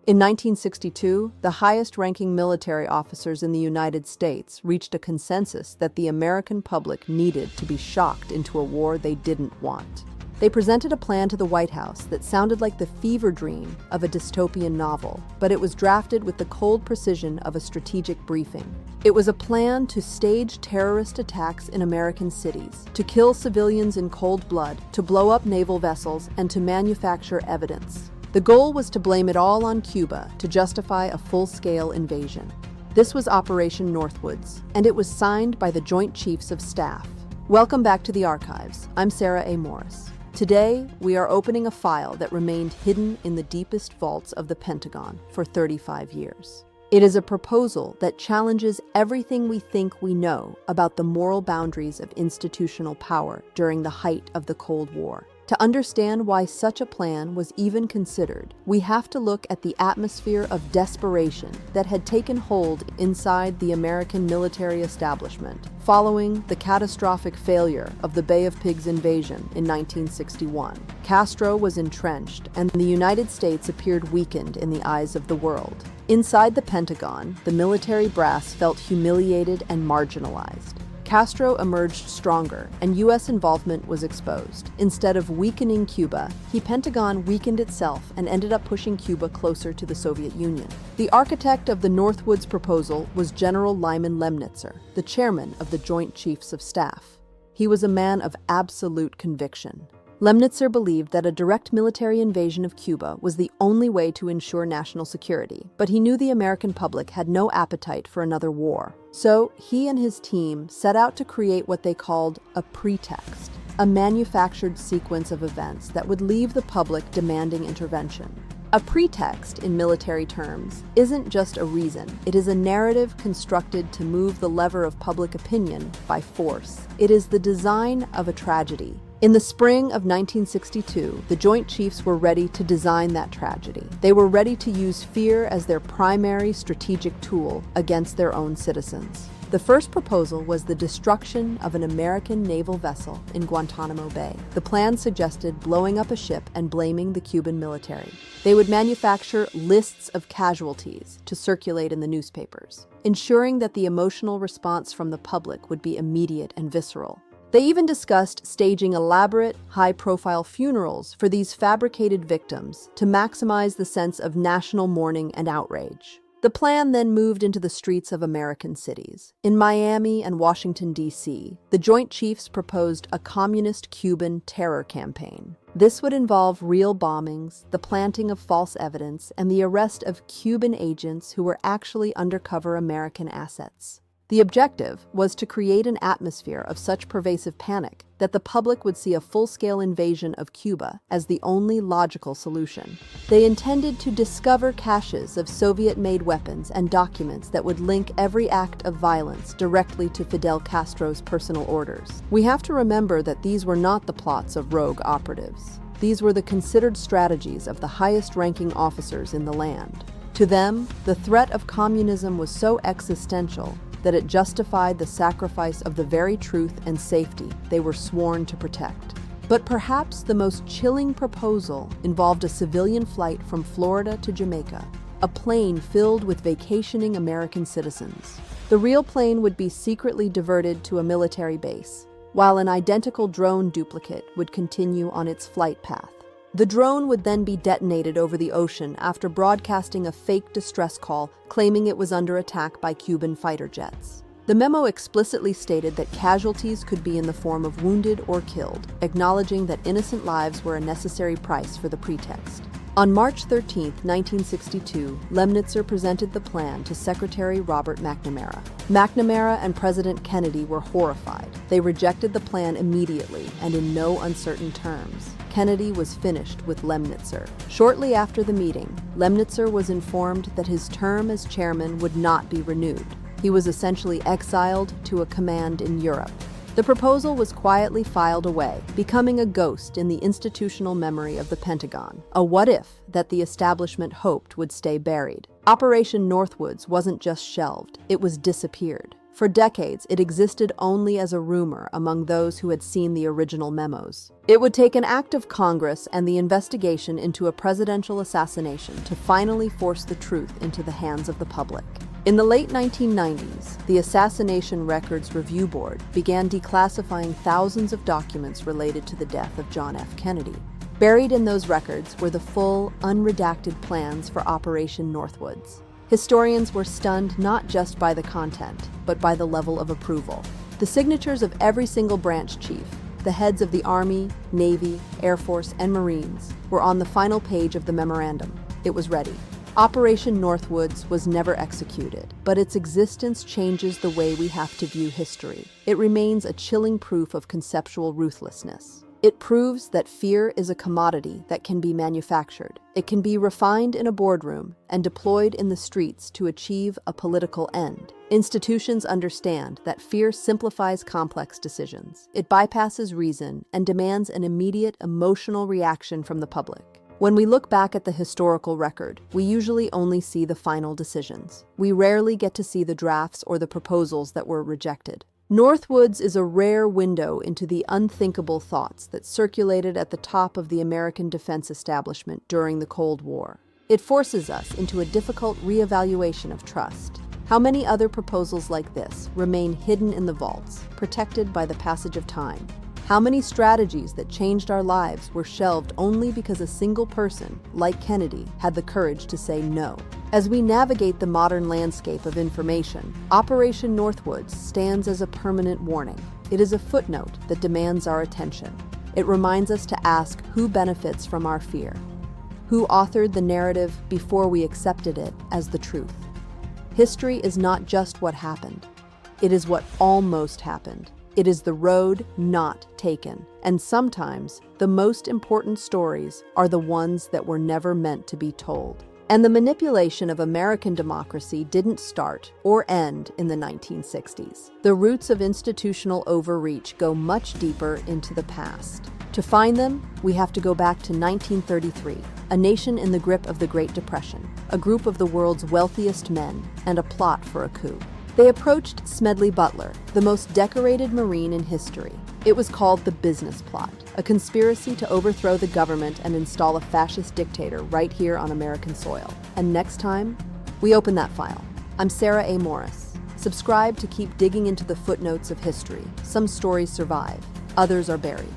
In 1962, the highest-ranking military officers in the United States reached a consensus that the American public needed to be shocked into a war they didn't want. They presented a plan to the White House that sounded like the fever dream of a dystopian novel, but it was drafted with the cold precision of a strategic briefing. It was a plan to stage terrorist attacks in American cities, to kill civilians in cold blood, to blow up naval vessels, and to manufacture evidence. The goal was to blame it all on Cuba to justify a full-scale invasion. This was Operation Northwoods, and it was signed by the Joint Chiefs of Staff. Welcome back to the archives. I'm Sarah A. Morris. Today, we are opening a file that remained hidden in the deepest vaults of the Pentagon for 35 years. It is a proposal that challenges everything we think we know about the moral boundaries of institutional power during the height of the Cold War. To understand why such a plan was even considered, we have to look at the atmosphere of desperation that had taken hold inside the American military establishment following the catastrophic failure of the Bay of Pigs invasion in 1961. Castro was entrenched, and the United States appeared weakened in the eyes of the world. Inside the Pentagon, the military brass felt humiliated and marginalized. Castro emerged stronger, and U.S. involvement was exposed. Instead of weakening Cuba, the Pentagon weakened itself and ended up pushing Cuba closer to the Soviet Union. The architect of the Northwoods proposal was General Lyman Lemnitzer, the chairman of the Joint Chiefs of Staff. He was a man of absolute conviction. Lemnitzer believed that a direct military invasion of Cuba was the only way to ensure national security, but he knew the American public had no appetite for another war. So he and his team set out to create what they called a pretext, a manufactured sequence of events that would leave the public demanding intervention. A pretext, in military terms, isn't just a reason. It is a narrative constructed to move the lever of public opinion by force. It is the design of a tragedy. In the spring of 1962, the Joint Chiefs were ready to design that tragedy. They were ready to use fear as their primary strategic tool against their own citizens. The first proposal was the destruction of an American naval vessel in Guantanamo Bay. The plan suggested blowing up a ship and blaming the Cuban military. They would manufacture lists of casualties to circulate in the newspapers, ensuring that the emotional response from the public would be immediate and visceral. They even discussed staging elaborate, high-profile funerals for these fabricated victims to maximize the sense of national mourning and outrage. The plan then moved into the streets of American cities. In Miami and Washington, D.C., the Joint Chiefs proposed a communist Cuban terror campaign. This would involve real bombings, the planting of false evidence, and the arrest of Cuban agents who were actually undercover American assets. The objective was to create an atmosphere of such pervasive panic that the public would see a full-scale invasion of Cuba as the only logical solution. They intended to discover caches of Soviet-made weapons and documents that would link every act of violence directly to Fidel Castro's personal orders. We have to remember that these were not the plots of rogue operatives. These were the considered strategies of the highest-ranking officers in the land. To them, the threat of communism was so existential that it justified the sacrifice of the very truth and safety they were sworn to protect. But perhaps the most chilling proposal involved a civilian flight from Florida to Jamaica, a plane filled with vacationing American citizens. The real plane would be secretly diverted to a military base, while an identical drone duplicate would continue on its flight path. The drone would then be detonated over the ocean after broadcasting a fake distress call claiming it was under attack by Cuban fighter jets. The memo explicitly stated that casualties could be in the form of wounded or killed, acknowledging that innocent lives were a necessary price for the pretext. On March 13, 1962, Lemnitzer presented the plan to Secretary Robert McNamara. McNamara and President Kennedy were horrified. They rejected the plan immediately and in no uncertain terms. Kennedy was finished with Lemnitzer. Shortly after the meeting, Lemnitzer was informed that his term as chairman would not be renewed. He was essentially exiled to a command in Europe. The proposal was quietly filed away, becoming a ghost in the institutional memory of the Pentagon, a what-if that the establishment hoped would stay buried. Operation Northwoods wasn't just shelved, it was disappeared. For decades, it existed only as a rumor among those who had seen the original memos. It would take an act of Congress and the investigation into a presidential assassination to finally force the truth into the hands of the public. In the late 1990s, the Assassination Records Review Board began declassifying thousands of documents related to the death of John F. Kennedy. Buried in those records were the full, unredacted plans for Operation Northwoods. Historians were stunned not just by the content, but by the level of approval. The signatures of every single branch chief, the heads of the Army, Navy, Air Force, and Marines, were on the final page of the memorandum. It was ready. Operation Northwoods was never executed, but its existence changes the way we have to view history. It remains a chilling proof of conceptual ruthlessness. It proves that fear is a commodity that can be manufactured. It can be refined in a boardroom and deployed in the streets to achieve a political end. Institutions understand that fear simplifies complex decisions. It bypasses reason and demands an immediate emotional reaction from the public. When we look back at the historical record, we usually only see the final decisions. We rarely get to see the drafts or the proposals that were rejected. Northwoods is a rare window into the unthinkable thoughts that circulated at the top of the American defense establishment during the Cold War. It forces us into a difficult reevaluation of trust. How many other proposals like this remain hidden in the vaults, protected by the passage of time? How many strategies that changed our lives were shelved only because a single person, like Kennedy, had the courage to say no? As we navigate the modern landscape of information, Operation Northwoods stands as a permanent warning. It is a footnote that demands our attention. It reminds us to ask who benefits from our fear, who authored the narrative before we accepted it as the truth. History is not just what happened. It is what almost happened. It is the road not taken. And sometimes, the most important stories are the ones that were never meant to be told. And the manipulation of American democracy didn't start or end in the 1960s. The roots of institutional overreach go much deeper into the past. To find them, we have to go back to 1933, a nation in the grip of the Great Depression, a group of the world's wealthiest men, and a plot for a coup. They approached Smedley Butler, the most decorated Marine in history. It was called the Business Plot, a conspiracy to overthrow the government and install a fascist dictator right here on American soil. And next time, we open that file. I'm Sarah A. Morris. Subscribe to keep digging into the footnotes of history. Some stories survive, others are buried.